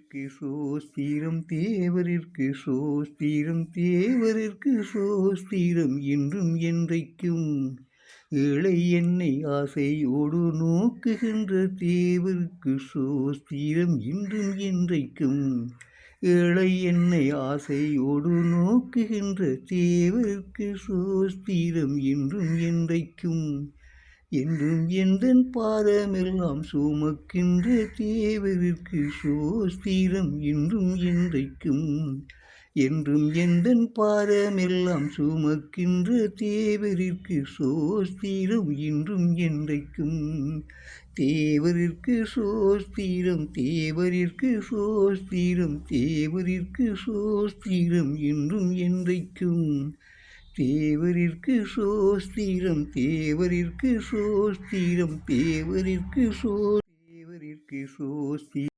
தேவரிற்கு சோஸ்திரம் தேவரிற்கு சோஸ்திரம் தேவரிற்கு சோஸ்திரம் என்றும் என்றைக்கும். ஏழை என்னை ஆசையோடு நோக்குகின்ற தேவருக்கு சோஸ்திரம் இன்றும் என்றைக்கும். ஏழை என்னை ஆசையோடு நோக்குகின்ற தேவருக்கு சோஸ்திரம் இன்றும் என்றைக்கும். என்றும் எந்தன் பாதமெல்லாம் சுமக்கின்ற தேவருக்கு சோஸ்திரம் இன்றும் என்றைக்கும். என்றும் எந்தன் பாதமெல்லாம் சுமக்கின்ற தேவருக்கு சோஸ்திரம் இன்றும் என்றைக்கும். தேவரிற்கு சோஸ்திரம் தேவரிற்கு சோஸ்திரம் தேவரிற்கு சோஸ்திரம் இன்றும் என்றைக்கும். தேவரிற்கு சோஸ்திரம் தேவரிற்கு சோஸ்திரம் தேவரிற்கு சோஸ்திரம்.